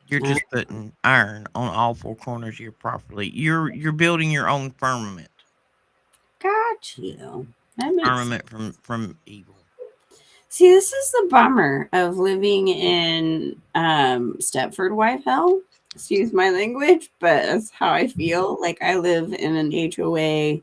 You're I just putting iron on all four corners of your property. You're building your own got you. That makes. firmament from evil. See, this is the bummer of living in Stepford wife hell. Excuse my language, but that's how I feel. Like I live in an HOA.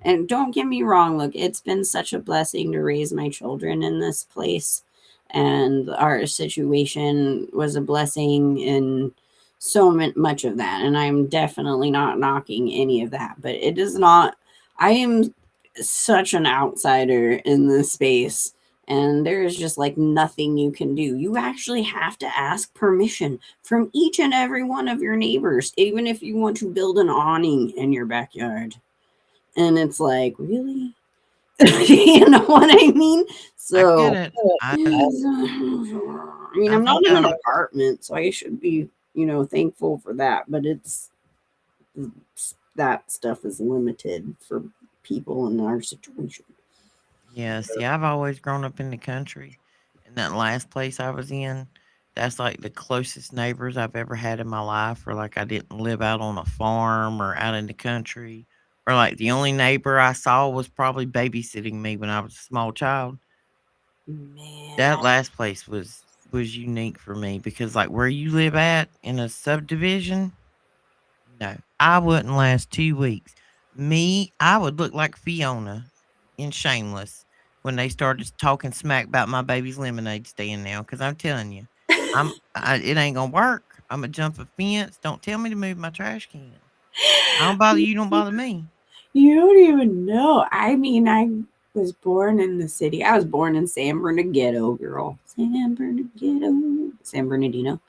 And don't get me wrong, look, it's been such a blessing to raise my children in this place. And our situation was a blessing in so much of that. And I'm definitely not knocking any of that. But it is not, I am such an outsider in this space. And there is just like nothing you can do. You actually have to ask permission from each and every one of your neighbors, even if you want to build an awning in your backyard. And it's like, really? You know what I mean? I get So, it. I mean, I I'm not think in an I apartment, so I should be, thankful for that. But that stuff is limited for people in our situation. Yeah, see, I've always grown up in the country. And that last place I was in, that's like the closest neighbors I've ever had in my life. Or like I didn't live out on a farm or out in the country. Or like the only neighbor I saw was probably babysitting me when I was a small child. Man, That last place was unique for me because like where you live at in a subdivision, no, I wouldn't last 2 weeks. I would look like Fiona in Shameless when they started talking smack about my baby's lemonade stand now. Because I'm telling you, it ain't gonna work. I'm gonna jump a fence. Don't tell me to move my trash can. I don't bother you. Don't bother me. you don't even know. I mean, I was born in the city. I was born in San Bernardino, girl. San Bernardino.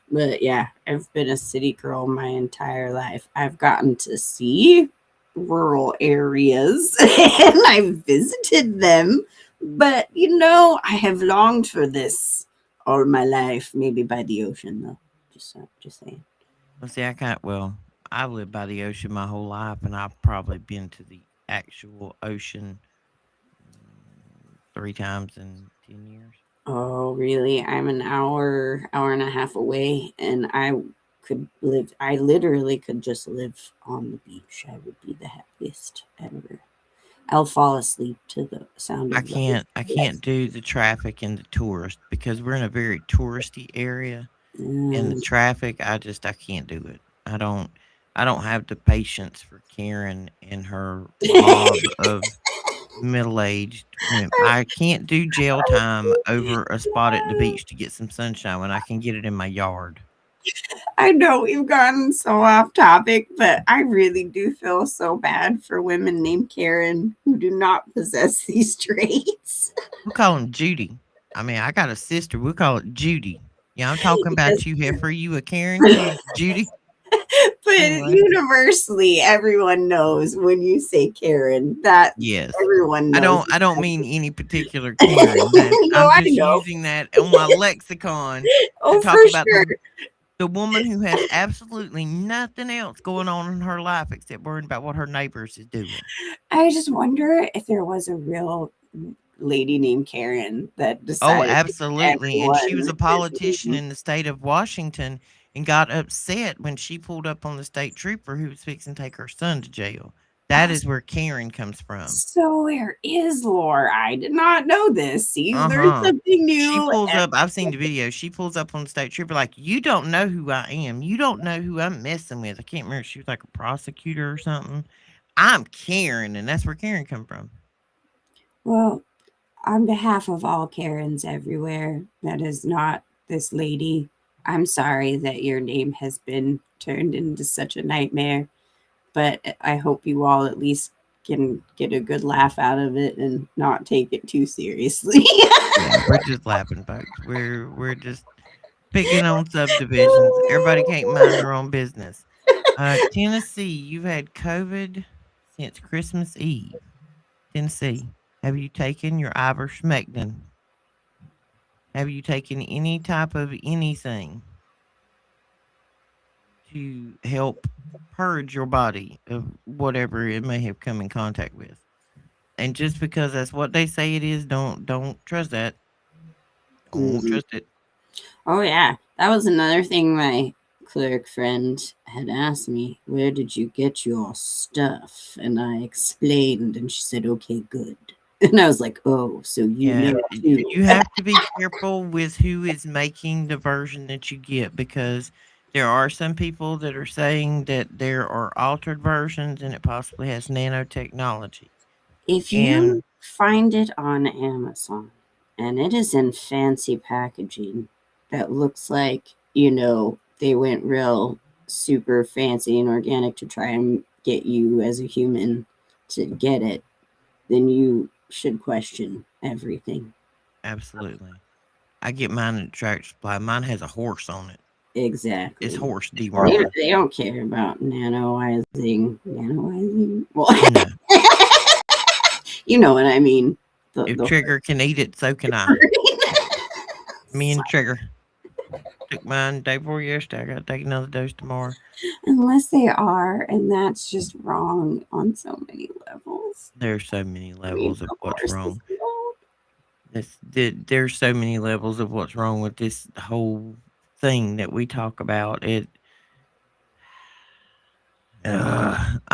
But yeah, I've been a city girl my entire life. I've gotten to see rural areas and I've visited them. But I have longed for this all my life. Maybe by the ocean, though. Just saying. Well, see, I've lived by the ocean my whole life, and I've probably been to the actual ocean 3 times in 10 years. Oh, really? I'm an hour and a half away, and I could live. I literally could just live on the beach. I would be the happiest ever. I'll fall asleep to the sound of I waves. can't do the traffic and the tourist because we're in a very touristy area, and the Mm. traffic, I can't do it. I don't have the patience for Karen and her mob of middle-aged women. I can't do jail time over a spot at the beach to get some sunshine when I can get it in my yard. I know we've gotten so off topic, but I really do feel so bad for women named Karen who do not possess these traits. We call him Judy. I mean, I got a sister. We call it Judy. Yeah, I'm talking Yes. about you, heifer. You a Karen kid, Judy? But Anyway, universally, everyone knows when you say Karen that yes. everyone knows. I don't mean any particular Karen. That No, I'm I just know. using that on my lexicon to Oh, for talk about sure. the woman who has absolutely nothing else going on in her life except worrying about what her neighbors is doing. I just wonder if there was a real lady named Karen that Oh, decided absolutely. And she was everyone a is politician named. in the state of Washington and got upset when she pulled up on the state trooper who was fixing to take her son to jail. That is where Karen comes from. So there is lore. I did not know this. See, there's Uh-huh. something She new. pulls up, I've seen the video. She pulls up on the state trooper like, "You don't know who I am. You don't know who I'm messing with." I can't remember. She was like a prosecutor or something. I'm Karen, and that's where Karen come from. Well, on behalf of all Karens everywhere, that is not this lady, I'm sorry that your name has been turned into such a nightmare, but I hope you all at least can get a good laugh out of it and not take it too seriously. Yeah, we're just laughing, folks. We're just picking on subdivisions. Everybody can't mind their own business. Tennessee, you've had COVID since Christmas Eve. Tennessee, have you taken your ivermectin? Have you taken any type of anything to help purge your body of whatever it may have come in contact with? And just because that's what they say it is, don't trust that. Don't Mhm. trust it. Oh yeah, that was another thing my clerk friend had asked me. Where did you get your stuff? And I explained, and she said, "Okay, good." And I was like, "Oh, so you Yeah, know too?" you have to be careful with who is making the version that you get, because there are some people that are saying that there are altered versions and it possibly has nanotechnology. If And you find it on Amazon, and it is in fancy packaging that looks like they went real super fancy and organic to try and get you as a human to get it, then you should question everything. absolutely. I get mine at Tractor Supply. Mine has a horse on it. It's Exactly. horse They, dewormer. they don't care about nanoizing. Well, No. you know what I mean. If The Trigger can eat it, so can I. Me and Trigger took mine day before yesterday. I got to take another dose tomorrow. Unless they are, and that's just wrong on so many levels. There's so many I mean, levels of the what's horses wrong. know. There's so many levels of what's wrong with this whole thing that we talk about. I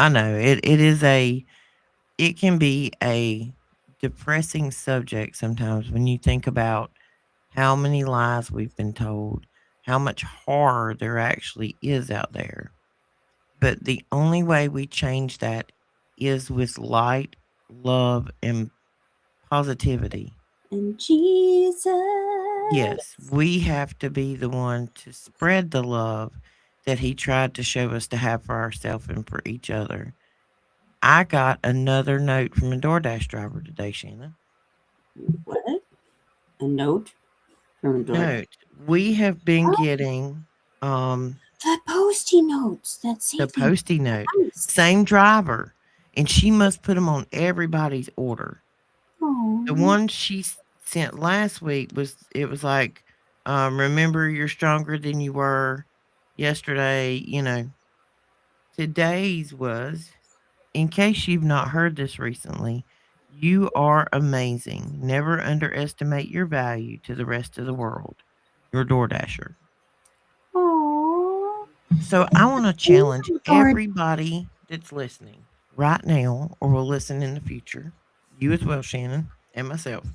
know it can be a depressing subject sometimes when you think about how many lies we've been told, how much horror there actually is out there. But the only way we change that is with light, love, and positivity. And Jesus. Yes, we have to be the one to spread the love that he tried to show us to have for ourselves and for each other. I got another note from a DoorDash driver today, Shannon. What? A note from a door. Note, we have been Oh, getting the posty notes that say the things postie note, nice. same driver, and she must put them on everybody's order. The Oh, one she sent last week was like, remember you're stronger than you were yesterday. Today's was, in case you've not heard this recently, you are amazing. Never underestimate your value to the rest of the world. Your DoorDasher. oh. So I want to challenge Lord. everybody that's listening right now or will listen in the future, you as well, Shannon, and myself.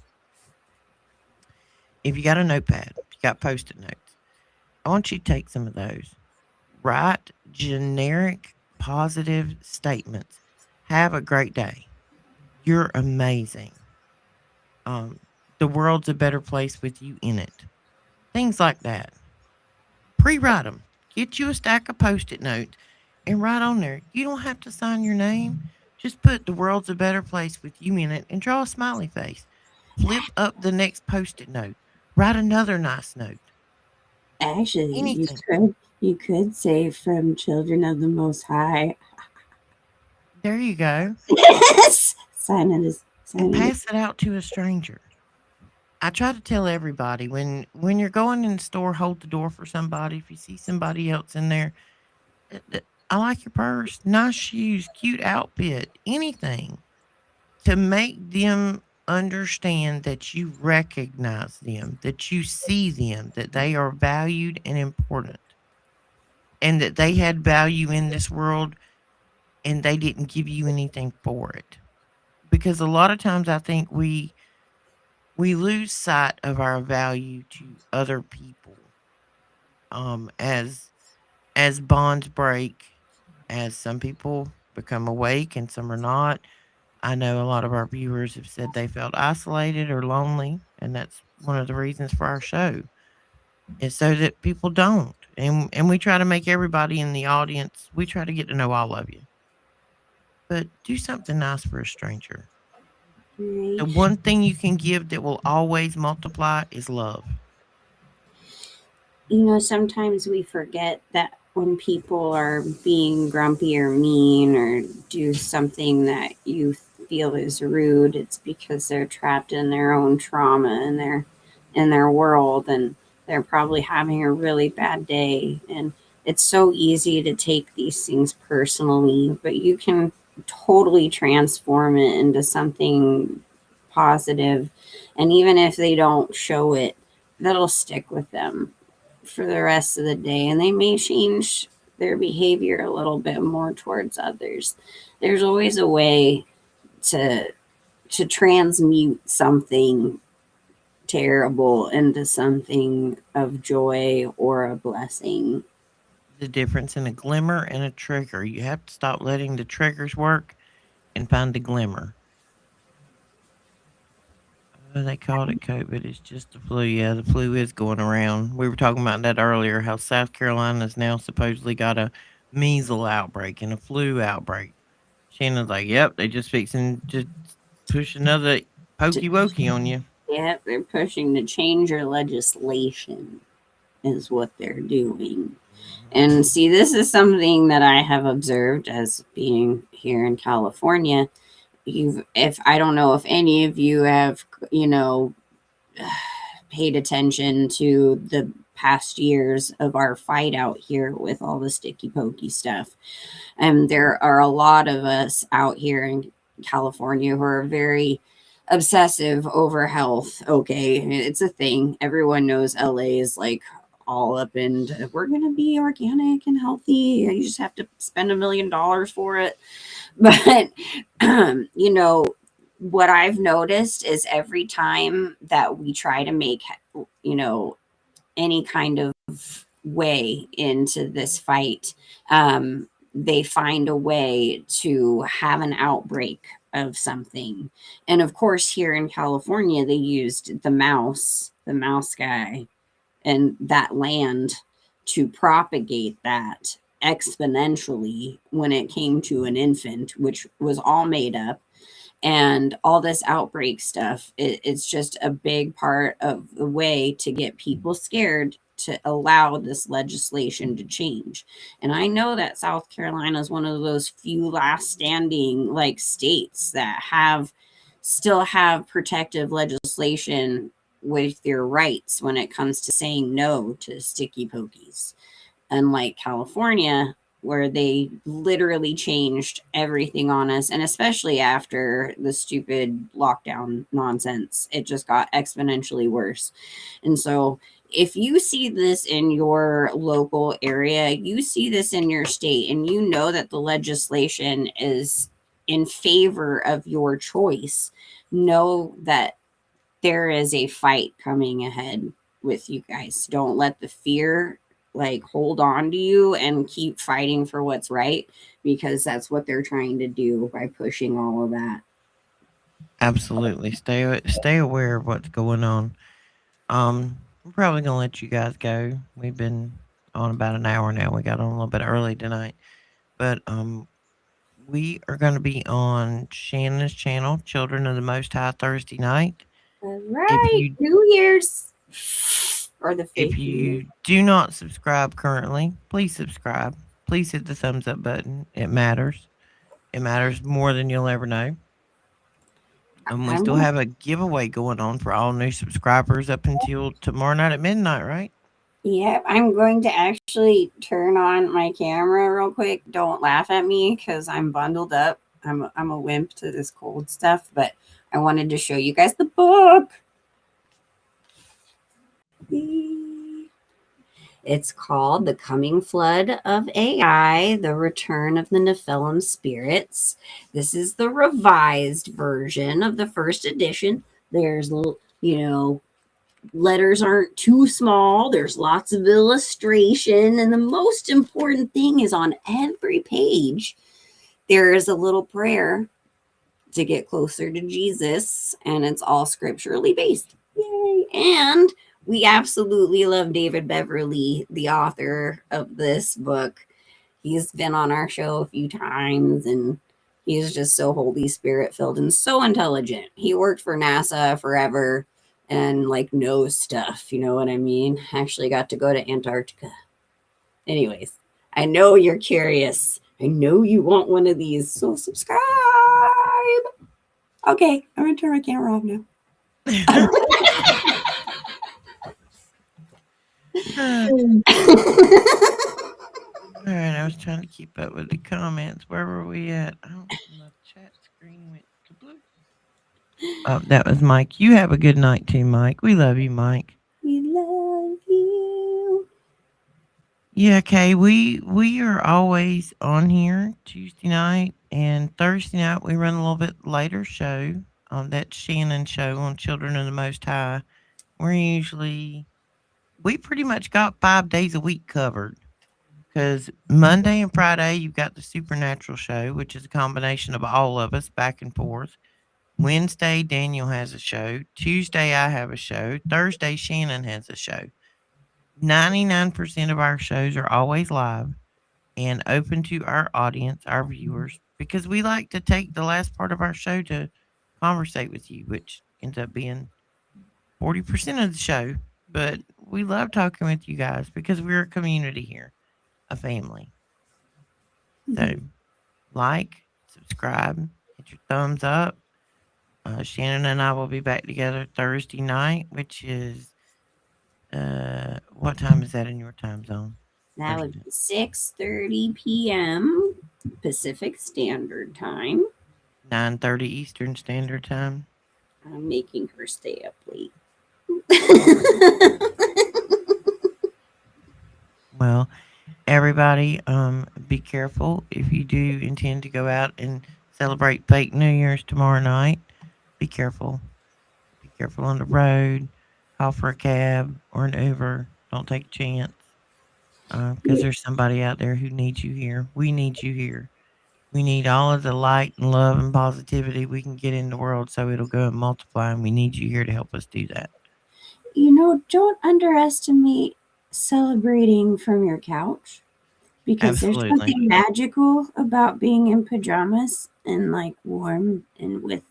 If you got a notepad, if you got post it notes, I want you to take some of those. Write generic positive statements. Have a great day. You're amazing. Um, the world's a better place with you in it. Things like that. Pre-write them. Get you a stack of post-it notes and write on there. You don't have to sign your name. Just put the world's a better place with you in it and draw a smiley face. Flip up the next post-it note. Write another nice note. Actually, Anything. you could say from children of the Most High. There you go. Sign it as And sign it. pass it out to a stranger. I try to tell everybody when you're going in the store, hold the door for somebody. If you see somebody else in there, I like your purse, nice shoes, cute outfit, anything to make them understand that you recognize them, that you see them, that they are valued and important, and that they had value in this world and they didn't give you anything for it. Because a lot of times I think we lose sight of our value to other people, as bonds break, as some people become awake and some are not. I know a lot of our viewers have said they felt isolated or lonely, and that's one of the reasons for our show. Is so that people don't. And we try to make everybody in the audience, we try to get to know all of you. But do something nice for a stranger. Right. The one thing you can give that will always multiply is love. You know, sometimes we forget that when people are being grumpy or mean or do something that you feel is rude, it's because they're trapped in their own trauma and in their world, and they're probably having a really bad day. And it's so easy to take these things personally, but you can totally transform it into something positive. And even if they don't show it, that'll stick with them for the rest of the day, and they may change their behavior a little bit more towards others. There's always a way to transmute something terrible into something of joy or a blessing. The difference in a glimmer and a trigger. You have to stop letting the triggers work and find the glimmer. They called it COVID. It's just the flu. Yeah, the flu is going around. We were talking about that earlier. How South Carolina's now supposedly got a measles outbreak and a flu outbreak. Shannon's like, "Yep, they just fixing to push another pokey wokey on you." Yeah, they're pushing to change your legislation, is what they're doing. Mhm. And see, this is something that I have observed as being here in California. You've, if I don't know if any of you have, you know, paid attention to the past years of our fight out here with all the sticky pokey stuff. And there are a lot of us out here in California who are very obsessive over health. Okay, it's a thing. Everyone knows LA is like all up and we're going to be organic and healthy. You just have to spend $1 million for it. But, you know, what I've noticed is every time that we try to make, you know, any kind of way into this fight, they find a way to have an outbreak of something. And of course, here in California, they used the mouse guy, and that land to propagate that exponentially when it came to an infant, which was all made up. And all this outbreak stuff, it's just a big part of the way to get people scared to allow this legislation to change. And I know that South Carolina is one of those few last standing like states that have still have protective legislation with your rights when it comes to saying no to sticky pokies, unlike California, where they literally changed everything on us. And especially after the stupid lockdown nonsense, it just got exponentially worse. And so, if you see this in your local area, you see this in your state, and you know that the legislation is in favor of your choice, know that there is a fight coming ahead with you guys. Don't let the fear like hold on to you, and keep fighting for what's right, because that's what they're trying to do by pushing all of that. Absolutely. Stay aware of what's going on. I'm probably gonna let you guys go. We've been on about an hour now. We got on a little bit early tonight, but we are going to be on Shannon's channel, Children of the Most High, Thursday night. All If right, you 2 years or the if 5th year. you do not subscribe currently, please subscribe. Please hit the thumbs up button. It matters. It matters more than you'll ever know. And we I'm still gonna, have a giveaway going on for all new subscribers up until tomorrow night at midnight, right? yeah, I'm going to actually turn on my camera real quick. Don't laugh at me because I'm bundled up. I'm a wimp to this cold stuff, but I wanted to show you guys the book. It's called The Coming Flood of AI, The Return of the Nephilim Spirits. This is the revised version of the first edition. There's, letters aren't too small. There's lots of illustration. And the most important thing is on every page, there is a little prayer to get closer to Jesus, and it's all scripturally based. Yay! And we absolutely love David Beverly, the author of this book. He's been on our show a few times, and he's just so Holy Spirit filled and so intelligent. He worked for NASA forever and like knows stuff. You know what I mean? Actually got to go to Antarctica. Anyways, I know you're curious. I know you want one of these, so subscribe. Okay, I'm gonna turn my camera off now. All right, I was trying to keep up with the comments. Where were we at? Oh, my chat screen went to blue. Oh, that was Mike. You have a good night too, Mike. We love you, Mike. We love you. Yeah, Kay, we are always on here Tuesday night and Thursday night. We run a little bit later show on that Shannon show on Children of the Most High. We pretty much got 5 days a week covered because Monday and Friday you've got the Supernatural show, which is a combination of all of us back and forth. Wednesday Daniel has a show. Tuesday I have a show. Thursday Shannon has a show. 99% of our shows are always live and open to our audience, our viewers, because we like to take the last part of our show to conversate with you, which ends up being 40% of the show. But we love talking with you guys because we're a community here, a family. So, like, subscribe, hit your thumbs up. Shannon and I will be back together Thursday night, which is what time is that in your time zone? That would Thursday. be 6:30 p.m. Pacific Standard Time. 9:30 Eastern Standard Time. I'm making her stay up late. Well, everybody, be careful if you do intend to go out and celebrate fake New Year's tomorrow night. Be careful. Be careful on the road. Call for a cab or an Uber. Don't take a chance because there's somebody out there who needs you here. We need you here. We need all of the light and love and positivity we can get in the world so it'll go and multiply. And we need you here to help us do that. Don't underestimate celebrating from your couch, because there's Absolutely. something magical about being in pajamas and like warm and with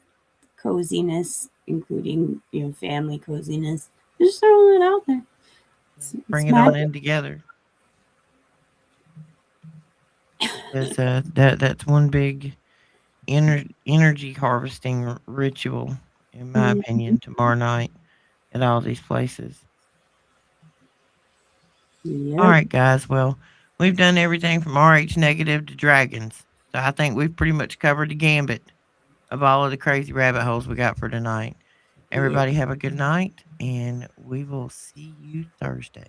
coziness, including family coziness. Just throwing it out there. Bring It's it on magic. in together. Because that's one big energy harvesting ritual, in my Mhm. opinion, tomorrow night at all these places. All Yep. right, guys. Well, we've done everything from RH negative to dragons. So I think we've pretty much covered the gambit of all of the crazy rabbit holes we got for tonight. Yeah. Everybody have a good night, and we will see you Thursday.